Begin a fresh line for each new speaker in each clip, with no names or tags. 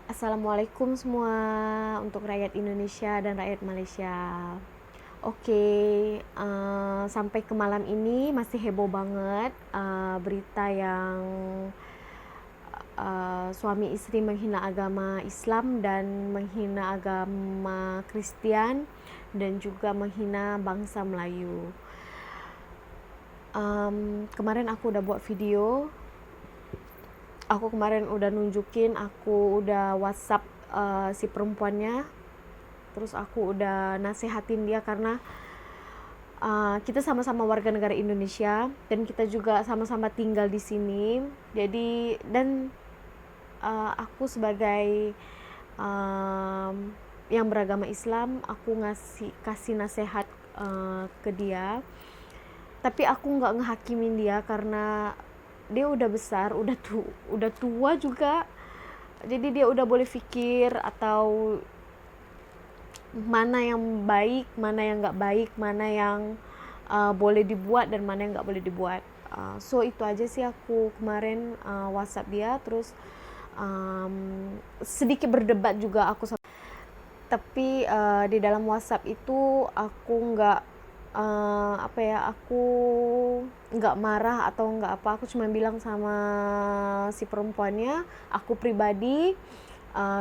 Assalamualaikum semua untuk rakyat Indonesia dan rakyat Malaysia. Oke, sampai ke malam ini masih heboh banget berita yang suami istri menghina agama Islam dan menghina agama Kristian dan juga menghina bangsa Melayu. Kemarin aku udah buat video. Aku kemarin udah nunjukin, aku udah WhatsApp si perempuannya, terus aku udah nasehatin dia karena kita sama-sama warga negara Indonesia dan kita juga sama-sama tinggal di sini. Jadi dan aku sebagai yang beragama Islam, aku kasih nasihat ke dia. Tapi aku nggak ngehakimin dia karena dia udah besar, udah tua juga. Jadi dia udah boleh pikir atau mana yang baik, mana yang nggak baik, mana yang boleh dibuat dan mana yang nggak boleh dibuat. So itu aja sih aku kemarin WhatsApp dia, terus sedikit berdebat juga aku. Tapi di dalam WhatsApp itu aku nggak aku nggak marah atau nggak apa, aku cuma bilang sama si perempuannya, aku pribadi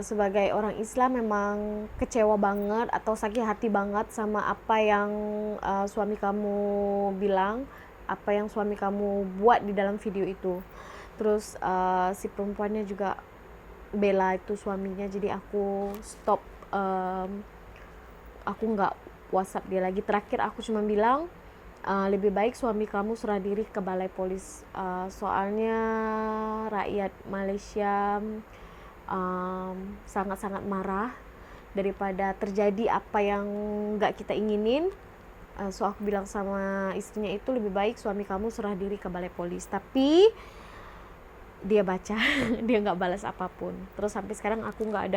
sebagai orang Islam memang kecewa banget atau sakit hati banget sama apa yang suami kamu bilang, apa yang suami kamu buat di dalam video itu. Terus si perempuannya juga bela itu suaminya, jadi aku stop, aku nggak WhatsApp dia lagi. Terakhir aku cuma bilang lebih baik suami kamu serah diri ke balai polis, soalnya rakyat Malaysia sangat-sangat marah daripada terjadi apa yang nggak kita inginin. So aku bilang sama istrinya itu lebih baik suami kamu serah diri ke balai polis. Tapi dia baca dia nggak balas apapun. Terus sampai sekarang aku nggak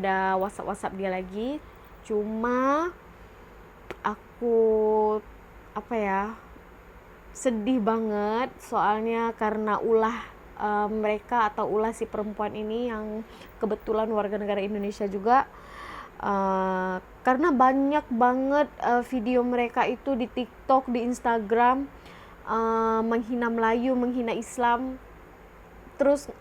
ada WhatsApp dia lagi. Cuma aku sedih banget soalnya karena ulah mereka atau ulah si perempuan ini yang kebetulan warga negara Indonesia juga, karena banyak banget video mereka itu di TikTok, di Instagram, menghina Melayu, menghina Islam. Terus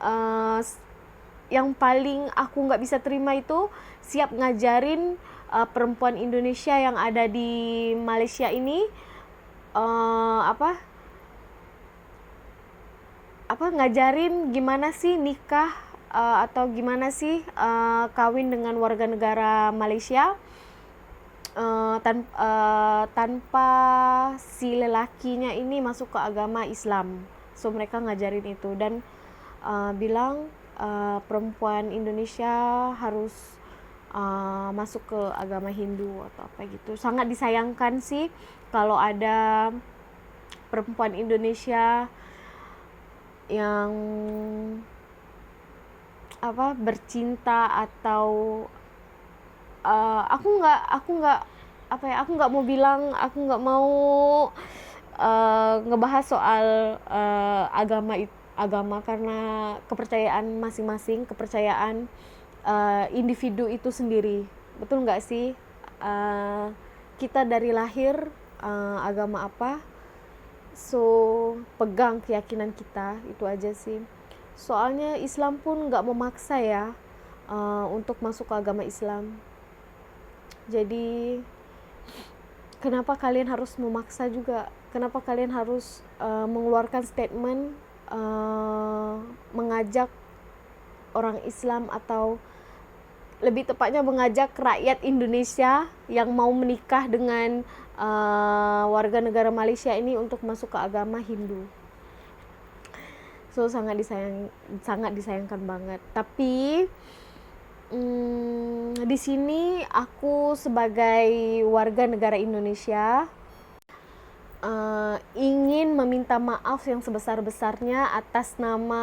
yang paling aku nggak bisa terima itu siap ngajarin perempuan Indonesia yang ada di Malaysia ini uh, apa ngajarin gimana sih nikah atau gimana sih kawin dengan warga negara Malaysia tanpa si lelakinya ini masuk ke agama Islam. So mereka ngajarin itu dan bilang perempuan Indonesia harus masuk ke agama Hindu atau apa gitu. Sangat disayangkan sih kalau ada perempuan Indonesia yang bercinta atau aku nggak mau bilang, aku nggak mau ngebahas soal agama karena kepercayaan masing-masing, kepercayaan individu itu sendiri. Betul nggak sih? Kita dari lahir agama apa, so pegang keyakinan kita itu aja sih. Soalnya Islam pun nggak memaksa ya untuk masuk ke agama Islam. Jadi kenapa kalian harus memaksa juga? Kenapa kalian harus mengeluarkan statement mengajak orang Islam atau lebih tepatnya mengajak rakyat Indonesia yang mau menikah dengan warga negara Malaysia ini untuk masuk ke agama Hindu? So sangat disayangkan banget. Tapi di sini aku sebagai warga negara Indonesia ingin meminta maaf yang sebesar-besarnya atas nama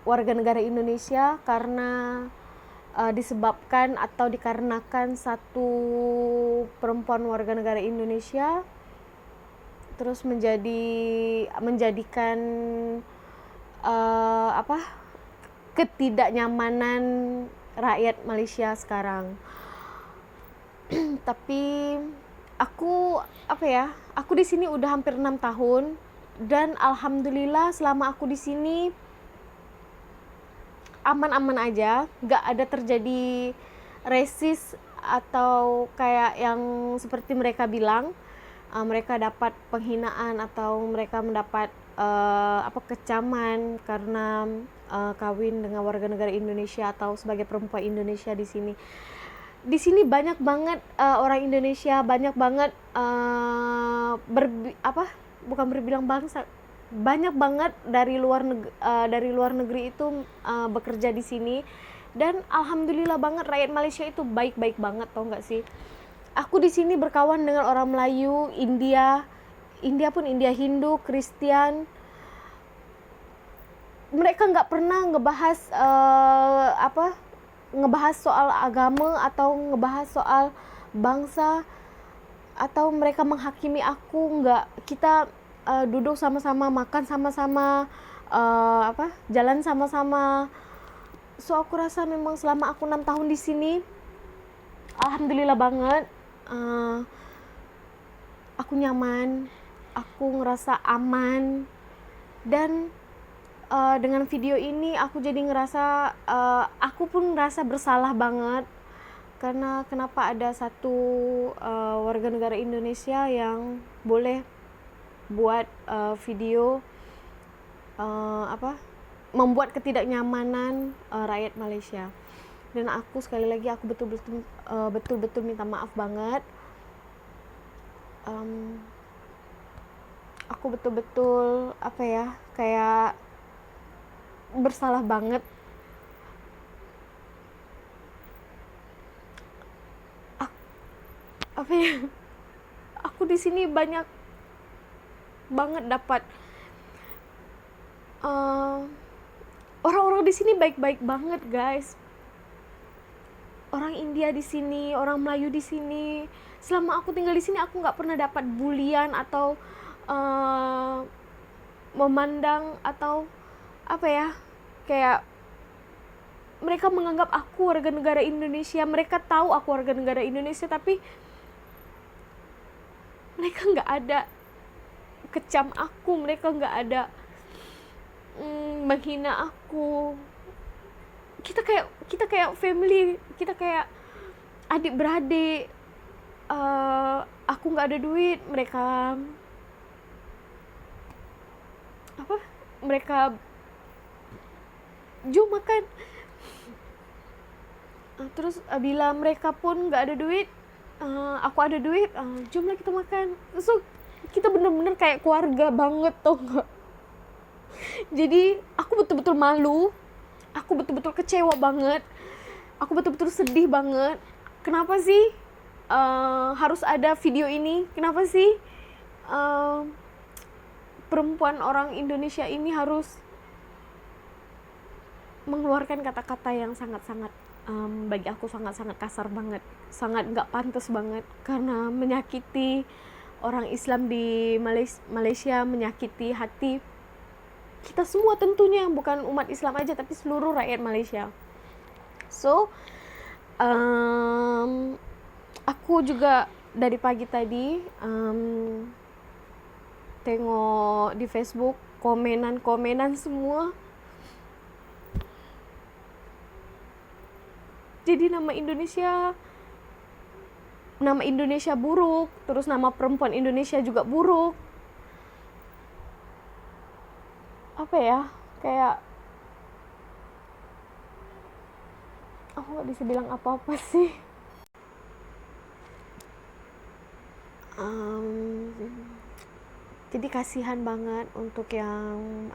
warga negara Indonesia karena disebabkan atau dikarenakan satu perempuan warga negara Indonesia terus menjadikan ketidaknyamanan rakyat Malaysia sekarang. Tapi aku di sini udah hampir 6 tahun dan alhamdulillah selama aku di sini aman-aman aja, nggak ada terjadi resis atau kayak yang seperti mereka bilang, mereka dapat penghinaan atau mereka mendapat kecaman karena kawin dengan warga negara Indonesia atau sebagai perempuan Indonesia di sini. Di sini banyak banget orang Indonesia, banyak banget bukan berbilang bangsa, banyak banget dari luar negeri itu bekerja di sini. Dan alhamdulillah banget rakyat Malaysia itu baik-baik banget, tau nggak sih? Aku di sini berkawan dengan orang Melayu, India pun India Hindu, Kristen. Mereka nggak pernah ngebahas soal agama atau ngebahas soal bangsa atau mereka menghakimi aku. Nggak, kita duduk sama-sama, makan sama-sama, jalan sama-sama. So aku rasa memang selama aku 6 tahun di sini alhamdulillah banget, aku nyaman, aku ngerasa aman. Dan dengan video ini aku jadi ngerasa, aku pun ngerasa bersalah banget karena kenapa ada satu warga negara Indonesia yang boleh buat video membuat ketidaknyamanan rakyat Malaysia. Dan aku sekali lagi aku betul-betul minta maaf banget. Aku betul-betul kayak bersalah banget. Aku di sini banyak banget dapat orang-orang di sini baik-baik banget, guys. Orang India di sini, orang Melayu di sini. Selama aku tinggal di sini aku nggak pernah dapat bulian atau memandang atau kayak mereka menganggap aku warga negara Indonesia. Mereka tahu aku warga negara Indonesia, tapi mereka nggak ada kecam aku, mereka nggak ada menghina aku. Kita kayak family, kita kayak adik-beradik. Aku nggak ada duit, mereka jom makan. Terus bila mereka pun nggak ada duit, aku ada duit, jomlah kita makan. So kita bener-bener kayak keluarga banget, tau nggak? Jadi aku betul-betul malu, aku betul-betul kecewa banget, aku betul-betul sedih banget. Kenapa sih harus ada video ini? Kenapa sih perempuan orang Indonesia ini harus mengeluarkan kata-kata yang sangat-sangat bagi aku sangat-sangat kasar banget, sangat nggak pantas banget, karena menyakiti orang Islam di Malaysia, menyakiti hati kita semua tentunya, bukan umat Islam aja tapi seluruh rakyat Malaysia. So aku juga dari pagi tadi tengok di Facebook komenan semua. Jadi nama Indonesia buruk, terus nama perempuan Indonesia juga buruk. Kayak aku nggak bisa bilang apa-apa sih. Jadi kasihan banget untuk yang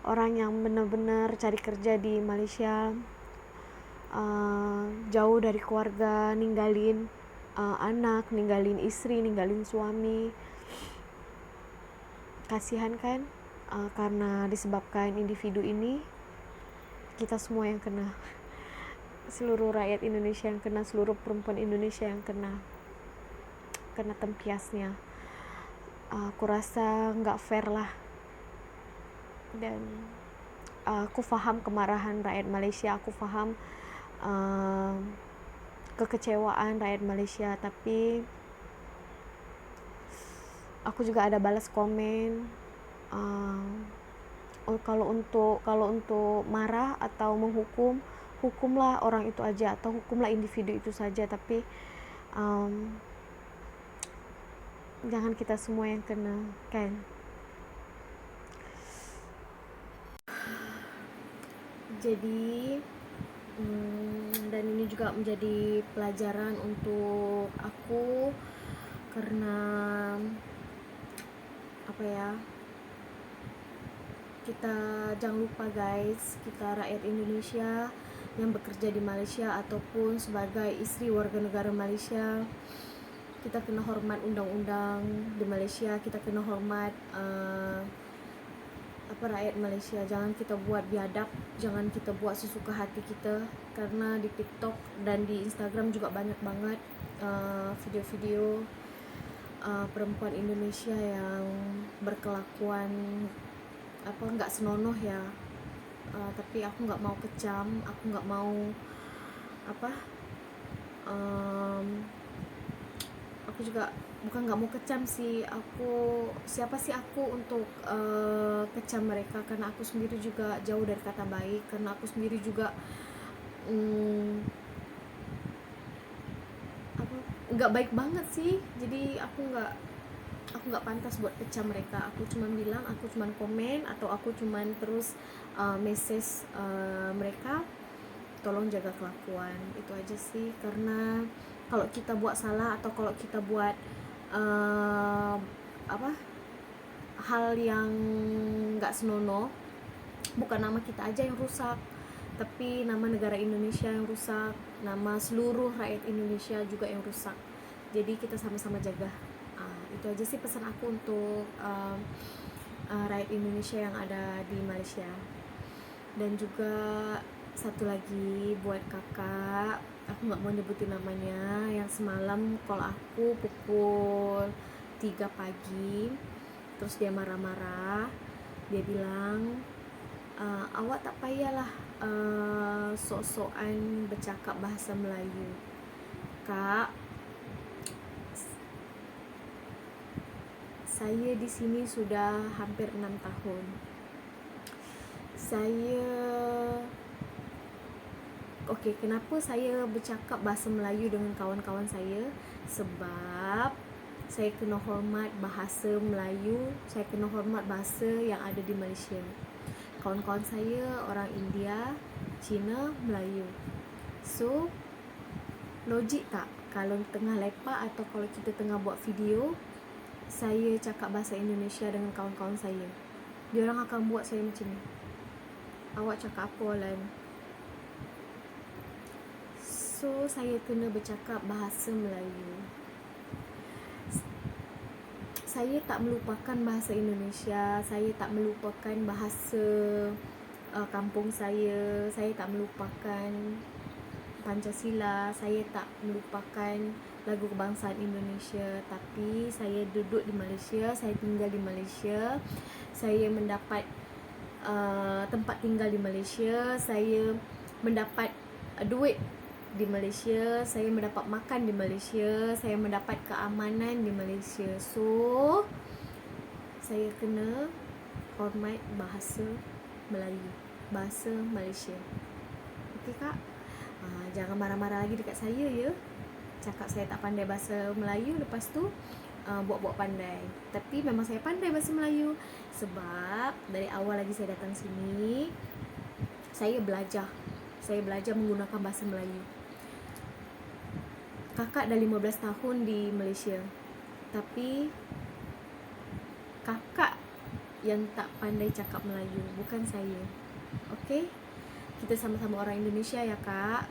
orang yang benar-benar cari kerja di Malaysia, jauh dari keluarga, ninggalin anak, ninggalin istri, ninggalin suami. Kasihan kan? Karena disebabkan individu ini, kita semua yang kena, seluruh rakyat Indonesia yang kena, seluruh perempuan Indonesia yang kena tempiasnya. Aku rasa nggak fair lah, dan aku faham kemarahan rakyat Malaysia, aku faham kekecewaan rakyat Malaysia, tapi aku juga ada balas komen. Kalau untuk marah atau menghukum, hukumlah orang itu aja atau hukumlah individu itu saja, tapi jangan kita semua yang kena, kan? Jadi dan ini juga menjadi pelajaran untuk aku, karena kita jangan lupa guys, kita rakyat Indonesia yang bekerja di Malaysia ataupun sebagai istri warga negara Malaysia, kita kena hormat undang-undang di Malaysia, kita kena hormat rakyat Malaysia. Jangan kita buat biadab, jangan kita buat sesuka hati kita, karena di TikTok dan di Instagram juga banyak banget video-video perempuan Indonesia yang berkelakuan nggak senonoh ya. Tapi aku nggak mau kecam, aku nggak mau aku juga bukan nggak mau kecam sih, siapa sih aku untuk kecam mereka, karena aku sendiri juga jauh dari kata baik, karena aku sendiri juga nggak baik banget sih. Jadi aku nggak pantas buat kecam mereka. Aku cuma bilang, aku cuma komen, atau aku cuma terus message mereka tolong jaga kelakuan, itu aja sih. Karena kalau kita buat salah atau kalau kita buat hal yang nggak senonoh, bukan nama kita aja yang rusak, tapi nama negara Indonesia yang rusak, nama seluruh rakyat Indonesia juga yang rusak. Jadi kita sama-sama jaga. Itu aja sih pesan aku untuk rakyat Indonesia yang ada di Malaysia. Dan juga satu lagi buat kakak, aku nggak mau nyebutin namanya, yang semalam kalau aku pukul 3 pagi terus dia marah-marah, dia bilang awak tak payahlah sok-sokan bercakap bahasa Melayu. Kak, saya di sini sudah hampir 6 tahun. Kenapa saya bercakap bahasa Melayu dengan kawan-kawan saya? Sebab saya kena hormat bahasa Melayu, saya kena hormat bahasa yang ada di Malaysia. Kawan-kawan saya orang India, Cina, Melayu. So, logik tak kalau tengah lepak atau kalau kita tengah buat video, saya cakap bahasa Indonesia dengan kawan-kawan saya? Diorang akan buat saya macam ni. Awak cakap apa Lan? So, saya kena bercakap bahasa Melayu. Saya tak melupakan bahasa Indonesia, saya tak melupakan bahasa kampung saya tak melupakan Pancasila, saya tak melupakan lagu kebangsaan Indonesia. Tapi saya duduk di Malaysia, saya tinggal di Malaysia, saya mendapat tempat tinggal di Malaysia, saya mendapat duit di Malaysia, saya mendapat makan di Malaysia, saya mendapat keamanan di Malaysia. So, saya kena hormat bahasa Melayu, bahasa Malaysia. Okey kak? Jangan marah-marah lagi dekat saya ya. Cakap saya tak pandai bahasa Melayu, lepas tu buat-buat pandai. Tapi memang saya pandai bahasa Melayu, sebab dari awal lagi saya datang sini, saya belajar menggunakan bahasa Melayu. Kakak dah 15 tahun di Malaysia, tapi kakak yang tak pandai cakap Melayu, bukan saya. Okey? Kita sama-sama orang Indonesia ya kak.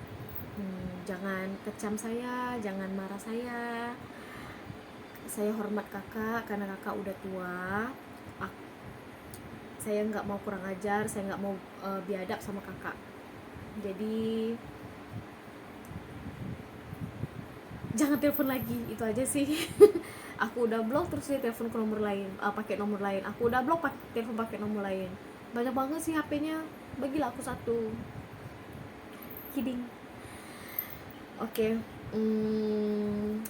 Jangan kecam saya, jangan marah saya. Saya hormat kakak karena kakak udah tua. Saya nggak mau kurang ajar, saya nggak mau biadab sama kakak. Jadi jangan telepon lagi, itu aja sih. Aku udah blok, terus dia telepon ke nomor lain, pakai nomor lain. Aku udah blok, telepon pakai nomor lain. Banyak banget sih HP-nya. bagilah aku satu. Kidding. Oke,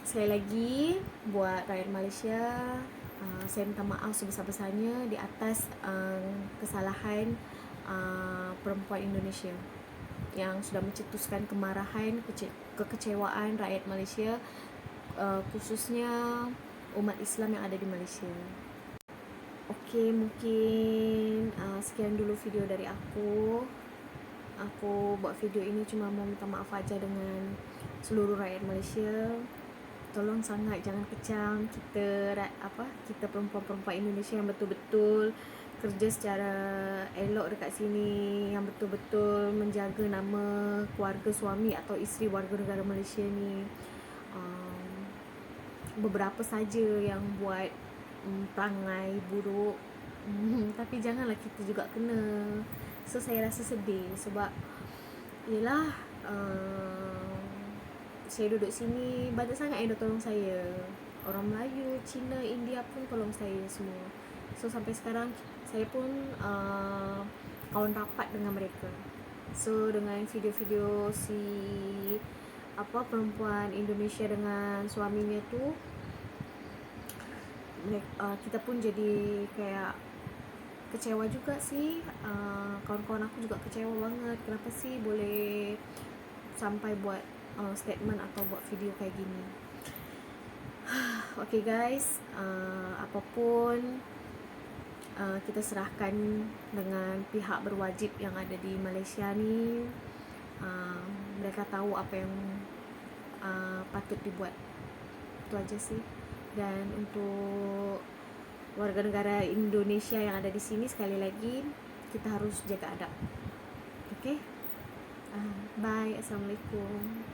sekali lagi buat rakyat Malaysia, saya minta maaf sebesar-besarnya di atas kesalahan perempuan Indonesia yang sudah mencetuskan kemarahan, kekecewaan rakyat Malaysia, khususnya umat Islam yang ada di Malaysia. Oke, mungkin sekian dulu video dari aku. Aku buat video ini cuma mau minta maaf aja dengan seluruh rakyat Malaysia. Tolong sangat jangan kecam kita perempuan-perempuan Indonesia yang betul-betul kerja secara elok dekat sini, yang betul-betul menjaga nama keluarga suami atau isteri warga negara Malaysia ni. Beberapa saja yang buat perangai buruk, tapi janganlah kita juga kena. So saya rasa sedih sebab yelah, saya duduk sini banyak sangat yang dah tolong saya. Orang Melayu, Cina, India pun tolong saya semua. So sampai sekarang saya pun kawan rapat dengan mereka. So dengan video-video perempuan Indonesia dengan suaminya tu, kita pun jadi kayak kecewa juga sih. Kawan-kawan aku juga kecewa banget, kenapa sih boleh sampai buat statement atau buat video kayak gini. Okay guys, apapun kita serahkan dengan pihak berwajib yang ada di Malaysia ni. Mereka tahu apa yang patut dibuat. Itu aja sih. Dan untuk warga negara Indonesia yang ada di sini, sekali lagi kita harus jaga adab. Okay? Bye. Assalamualaikum.